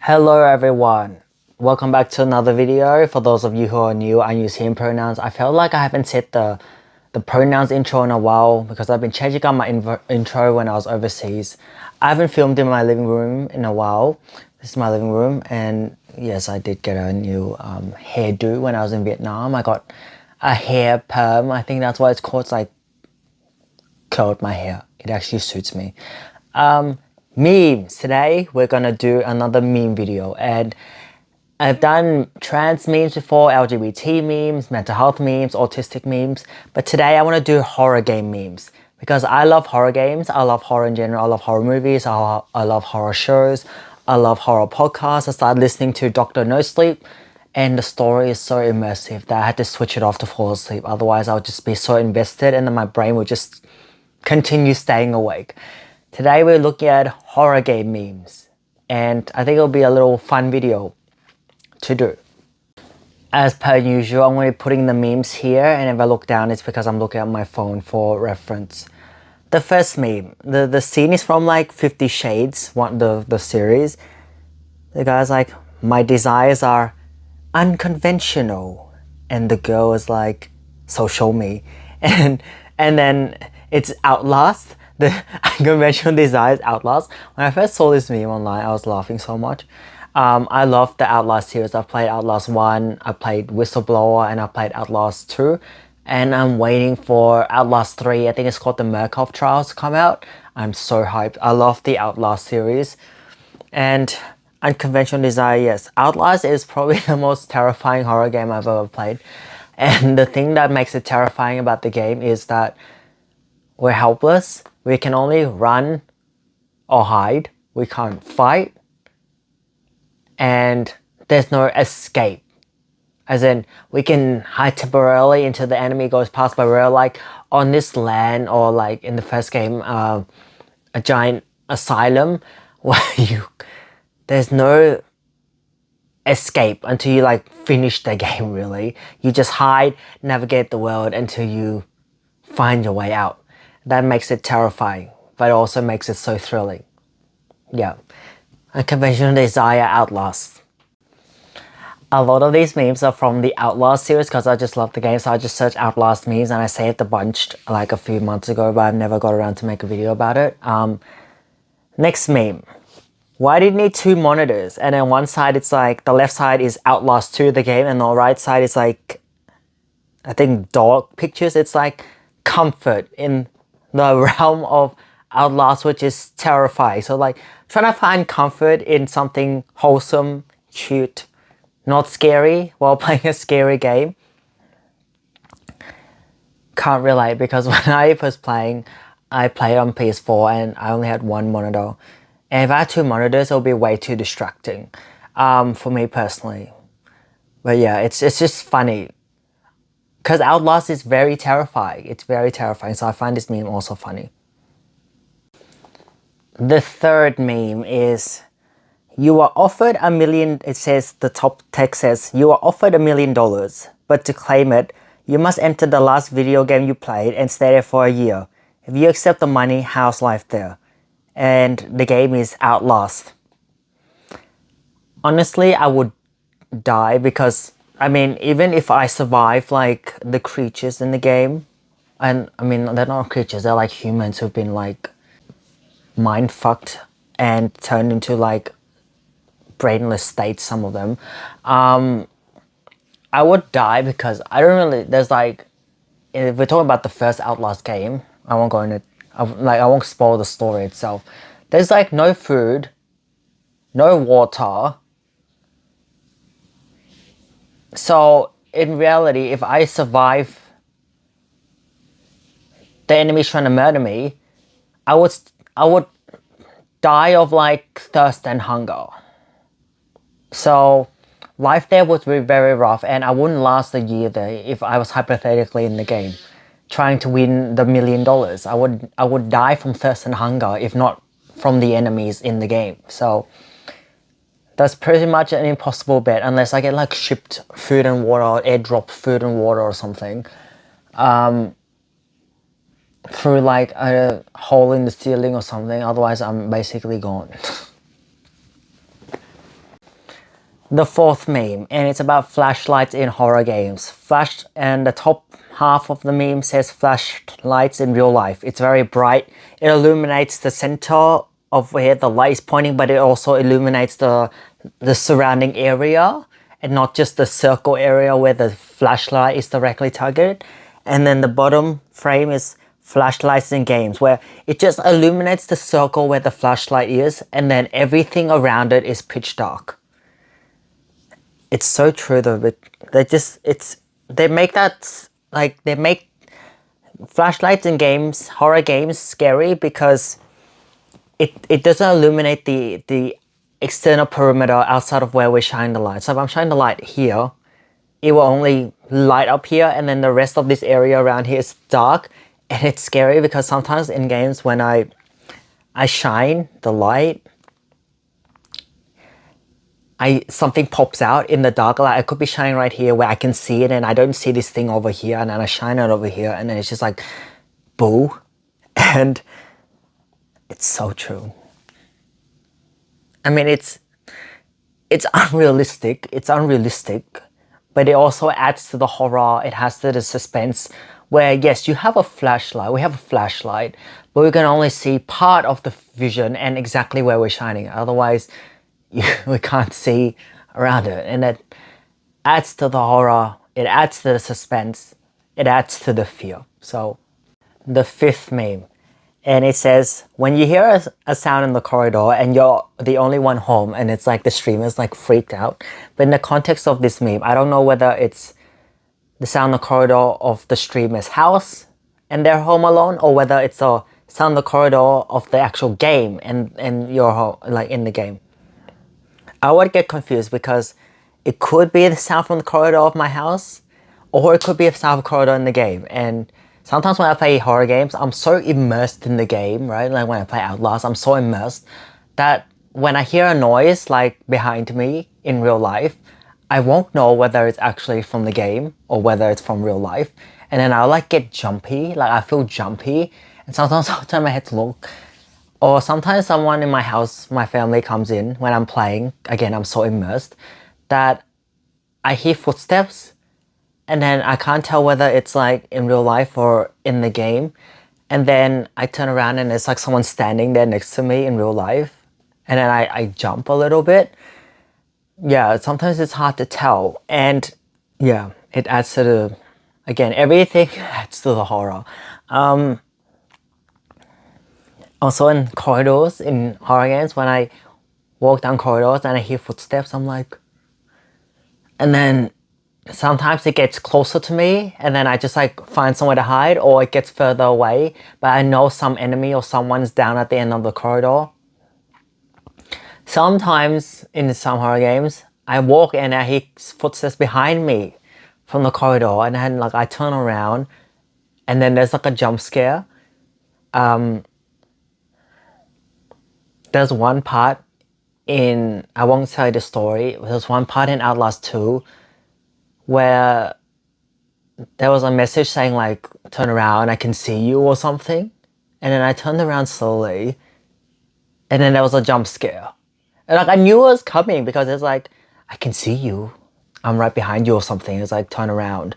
Hello everyone, welcome back to another video. For those of you who are new, I use him pronouns. I felt like I haven't said the pronouns intro in a while because I've been changing up my intro when I was overseas. I haven't filmed in my living room in a while. This is my living room, and yes, I did get a new hairdo when I was in Vietnam. I got a hair perm. I think that's why it's called. It's like curled my hair. It actually suits me. Memes. Today we're gonna do another meme video, and I've done trans memes before, LGBT memes, mental health memes, autistic memes, but today I want to do horror game memes because I love horror games. I love horror in general. I love horror movies. I love horror shows. I love horror podcasts. I started listening to Dr. No Sleep, and the story is so immersive that I had to switch it off to fall asleep. Otherwise, I would just be so invested, and then my brain would just continue staying awake. Today we're looking at horror game memes, and I think it'll be a little fun video to do. As per usual, I'm going to be putting the memes here, and if I look down, it's because I'm looking at my phone for reference. The first meme, the scene is from like 50 Shades, the series. The guy's like, my desires are unconventional, and the girl is like, so show me. And then it's Outlast, the unconventional desires Outlast. When I first saw this meme online, I was laughing so much. I love the Outlast series. I've played Outlast 1, I played Whistleblower, and I played Outlast 2. And I'm waiting for Outlast 3, I think it's called the Murkoff Trials, to come out. I'm so hyped. I love the Outlast series. And Unconventional Desire, yes. Outlast is probably the most terrifying horror game I've ever played. And the thing that makes it terrifying about the game is that we're helpless. We can only run or hide. We can't fight. And there's no escape. As in, we can hide temporarily until the enemy goes past, but we're like on this land, or like in the first game, a giant asylum where there's no escape until you like finish the game. Really, you just hide, navigate the world until you find your way out. That makes it terrifying, but it also makes it so thrilling. Yeah. Unconventional Desire Outlast. A lot of these memes are from the Outlast series because I just love the game, so I just searched Outlast memes and I saved a bunch like a few months ago, but I've never got around to make a video about it. Next meme. Why do you need two monitors? And then one side it's like, the left side is Outlast 2 the game, and the right side is like, I think dog pictures. It's like comfort in the realm of Outlast, which is terrifying. So like trying to find comfort in something wholesome, cute, not scary while playing a scary game. Can't relate because when I was playing, I played on PS4 and I only had one monitor. And if I had two monitors, it would be way too distracting for me personally. But yeah, it's just funny. Because Outlast is very terrifying. It's very terrifying. So I find this meme also funny. The third meme is, you are offered $1 million. It says, the top text says, you are offered $1 million, but to claim it, you must enter the last video game you played and stay there for a year. If you accept the money, how's life there? And the game is Outlast. Honestly, I would die because, I mean, even if I survive like the creatures in the game, and I mean, they're not creatures, they're like humans who've been like mind fucked and turned into like brainless states, some of them. I would die because I don't really, there's like, if we're talking about the first Outlast game, I won't go into, I won't spoil the story itself. There's like no food, no water. So in reality, if I survive the enemy's trying to murder me, I would die of like thirst and hunger. So life there would be very rough, and I wouldn't last a year there if I was hypothetically in the game trying to win the $1 million. I would die from thirst and hunger, if not from the enemies in the game. So that's pretty much an impossible bet unless I get like shipped food and water, or airdrop food and water or something through like a hole in the ceiling or something. Otherwise I'm basically gone. The fourth meme, and it's about flashlights in horror games. And the top half of the meme says flashlights in real life. It's very bright. It illuminates the center of where the light is pointing, but it also illuminates the surrounding area and not just the circle area where the flashlight is directly targeted. And then the bottom frame is flashlights in games, where it just illuminates the circle where the flashlight is, and then everything around it is pitch dark. It's so true though, but they make that, like, they make flashlights in games, horror games, scary because it doesn't illuminate the external perimeter outside of where we shine the light. So if I'm shining the light here, it will only light up here, and then the rest of this area around here is dark. And it's scary because sometimes in games when I shine the light, something pops out in the dark. Like I could be shining right here where I can see it and I don't see this thing over here, and then I shine it over here and then it's just like, boo. And it's so true. I mean, it's unrealistic. It's unrealistic, but it also adds to the horror. It has to the suspense where, yes, you have a flashlight. We have a flashlight, but we can only see part of the vision and exactly where we're shining. Otherwise, we can't see around it. And that adds to the horror. It adds to the suspense. It adds to the fear. So the fifth meme. And it says, when you hear a sound in the corridor and you're the only one home, and it's like the streamer's like freaked out. But in the context of this meme, I don't know whether it's the sound in the corridor of the streamer's house and they're home alone, or whether it's a sound in the corridor of the actual game and you're home, like in the game. I would get confused because it could be the sound from the corridor of my house, or it could be a sound of the corridor in the game. And sometimes when I play horror games, I'm so immersed in the game, right? Like when I play Outlast, I'm so immersed that when I hear a noise like behind me in real life, I won't know whether it's actually from the game or whether it's from real life. And then I'll like get jumpy, like I feel jumpy. And sometimes I'll turn my head to look. Or sometimes someone in my house, my family comes in when I'm playing. Again, I'm so immersed that I hear footsteps. And then I can't tell whether it's like in real life or in the game. And then I turn around and it's like someone standing there next to me in real life. And then I jump a little bit. Yeah, sometimes it's hard to tell. And yeah, it adds to the, again, everything adds to the horror. Also in corridors, in horror games, when I walk down corridors and I hear footsteps, I'm like, and then sometimes it gets closer to me and then I just like find somewhere to hide, or it gets further away, but I know some enemy or someone's down at the end of the corridor. Sometimes in some horror games, I walk and I hear footsteps behind me from the corridor, and then like I turn around and then there's like a jump scare. There's one part in, I won't tell you the story, there's one part in Outlast 2 where there was a message saying like, turn around, I can see you or something. And then I turned around slowly and then there was a jump scare. And like I knew it was coming because it's like, I can see you. I'm right behind you or something. It's like, turn around.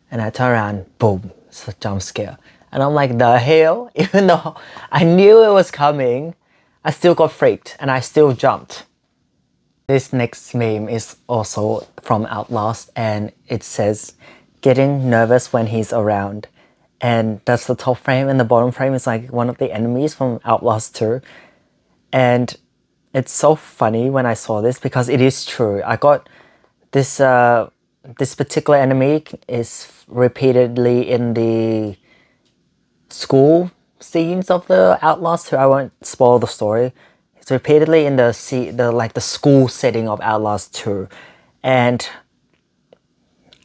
And I turn around, boom, it's a jump scare. And I'm like, the hell? Even though I knew it was coming, I still got freaked and I still jumped. This next meme is also from Outlast, and it says, getting nervous when he's around. And that's the top frame, and the bottom frame is like one of the enemies from Outlast 2. And it's so funny when I saw this because it is true. I got this, this particular enemy is repeatedly in the school scenes of the Outlast 2. I won't spoil the story. It's repeatedly in the school setting of Outlast 2. And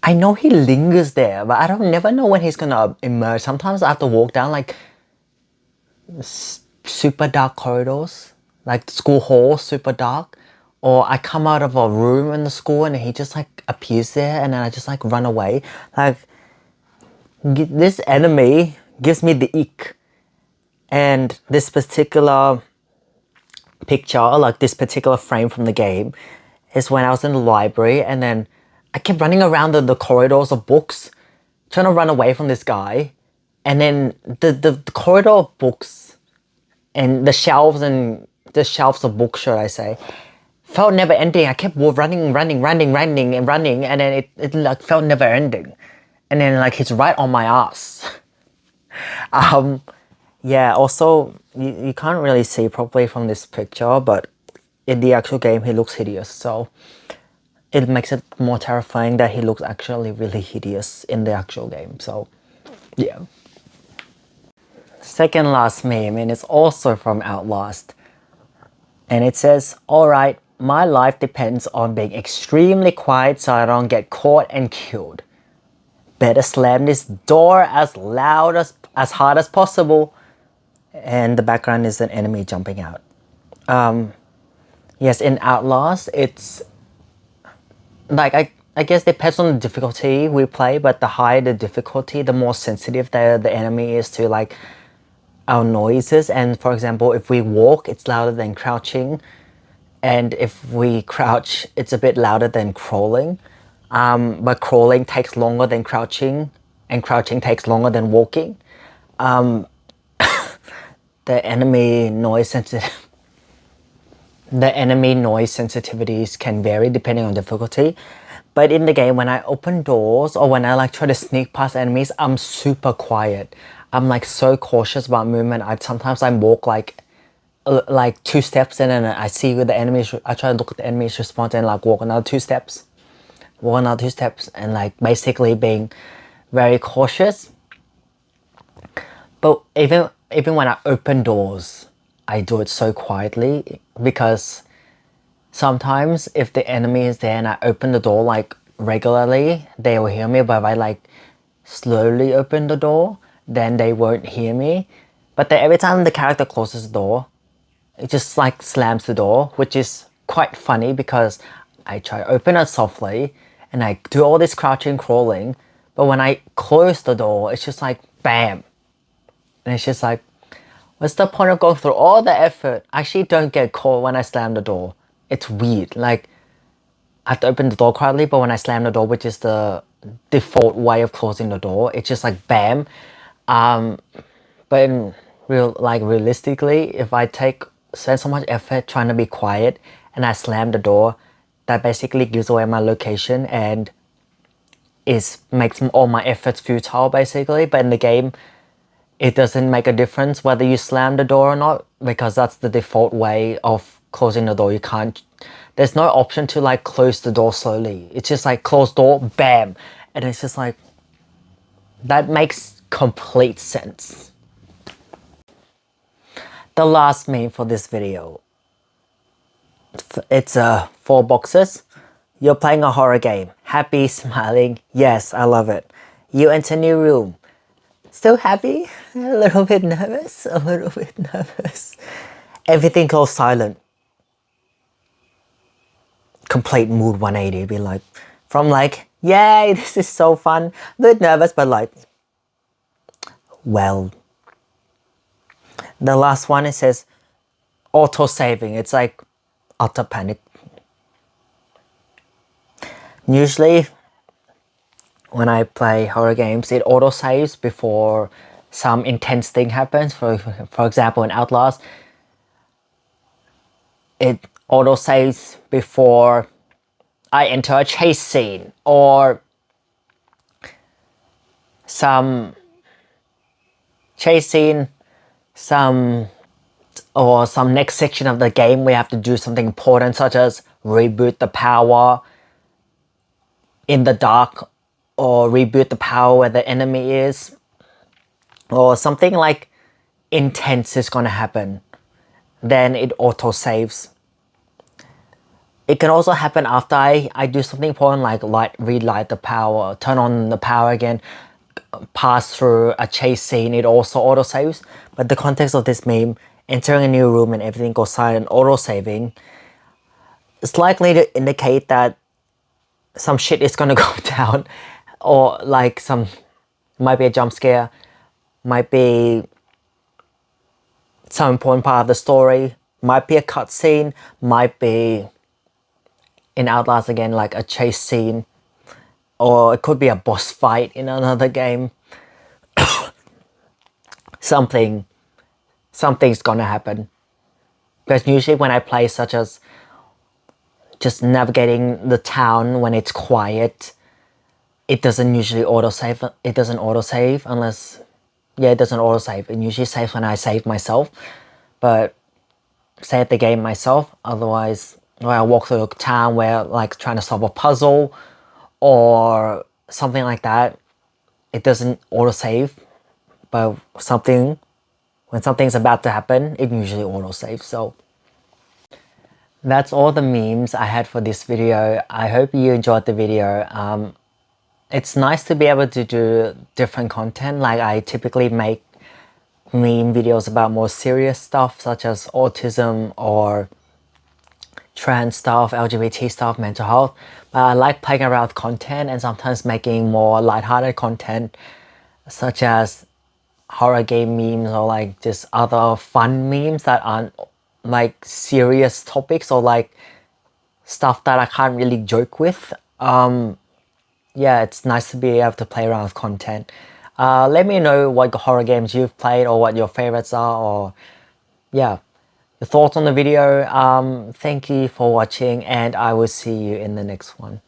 I know he lingers there, but I don't never know when he's gonna emerge. Sometimes I have to walk down like super dark corridors, like school hall, super dark. Or I come out of a room in the school and he just like appears there, and then I just like run away. Like, this enemy gives me the ick. And this particular picture, like this particular frame from the game, is when I was in the library, and then I kept running around the corridors of books, trying to run away from this guy. And then the corridor of books and the shelves of books, should I say, felt never ending. I kept running, and then it like felt never ending. And then like he's right on my ass. Yeah, also you can't really see properly from this picture, but in the actual game he looks hideous, so it makes it more terrifying that he looks actually really hideous in the actual game. So yeah. Second last meme, and it's also from Outlast. And it says, "Alright, my life depends on being extremely quiet so I don't get caught and killed. Better slam this door as hard as possible." And the background is an enemy jumping out. Yes, in Outlast, it's like I guess it depends on the difficulty we play, but the higher the difficulty, the more sensitive the enemy is to like our noises. And for example, if we walk, it's louder than crouching, and if we crouch, it's a bit louder than crawling. But crawling takes longer than crouching, and crouching takes longer than walking. The enemy noise sensitive the enemy noise sensitivities can vary depending on difficulty. But in the game, when I open doors or when I like try to sneak past enemies, I'm super quiet. I'm like so cautious about movement. I walk like 2 steps in, and I see where the enemies. I try to look at the enemy's response and like walk another 2 steps, and like basically being very cautious. But even when I open doors, I do it so quietly, because sometimes if the enemy is there and I open the door like regularly, they will hear me. But if I like slowly open the door, then they won't hear me. But then every time the character closes the door, it just like slams the door, which is quite funny because I try to open it softly and I do all this crouching, crawling. But when I close the door, it's just like bam. And it's just like, what's the point of going through all the effort? I actually don't get caught when I slam the door. It's weird. Like, I have to open the door quietly, but when I slam the door, which is the default way of closing the door, it's just like bam. But in realistically, if I spend so much effort trying to be quiet and I slam the door, that basically gives away my location and makes all my efforts futile basically. But in the game, it doesn't make a difference whether you slam the door or not, because that's the default way of closing the door. There's no option to like close the door slowly. It's just like close door, bam. And it's just like, that makes complete sense. The last meme for this video. It's 4 boxes. You're playing a horror game. Happy, smiling. Yes, I love it. You enter new room. Still happy? A little bit nervous? A little bit nervous. Everything goes silent. Complete mood 180. Be like, from like, yay, this is so fun. A bit nervous, but like, well. The last one, it says auto saving. It's like utter panic. Usually, when I play horror games, it auto saves before some intense thing happens. For example, in Outlast, it auto saves before I enter a chase scene or some chase scene, some next section of the game we have to do something important, such as reboot the power in the dark, or reboot the power where the enemy is, or something like intense is gonna happen. Then it auto saves. It can also happen after I do something important, like relight the power, turn on the power again, pass through a chase scene. It also auto saves. But the context of this meme, entering a new room and everything goes silent, auto saving, it's likely to indicate that some shit is gonna go down, or like might be a jump scare, might be some important part of the story, might be a cutscene, might be in Outlast again, like a chase scene, or it could be a boss fight in another game. Something's gonna happen. Because usually when I play such as just navigating the town when it's quiet, it doesn't usually autosave. It doesn't autosave unless, yeah, it doesn't autosave. It usually saves when I save myself, but save the game myself. Otherwise, when I walk through a town where like trying to solve a puzzle or something like that, it doesn't autosave. But when something's about to happen, it usually autosaves. So that's all the memes I had for this video. I hope you enjoyed the video. It's nice to be able to do different content. Like I typically make meme videos about more serious stuff such as autism or trans stuff, LGBT stuff, mental health. But I like playing around with content and sometimes making more lighthearted content such as horror game memes or like just other fun memes that aren't like serious topics or like stuff that I can't really joke with. Yeah, it's nice to be able to play around with content. Let me know what horror games you've played or what your favorites are, or yeah, your thoughts on the video. Thank you for watching and I will see you in the next one.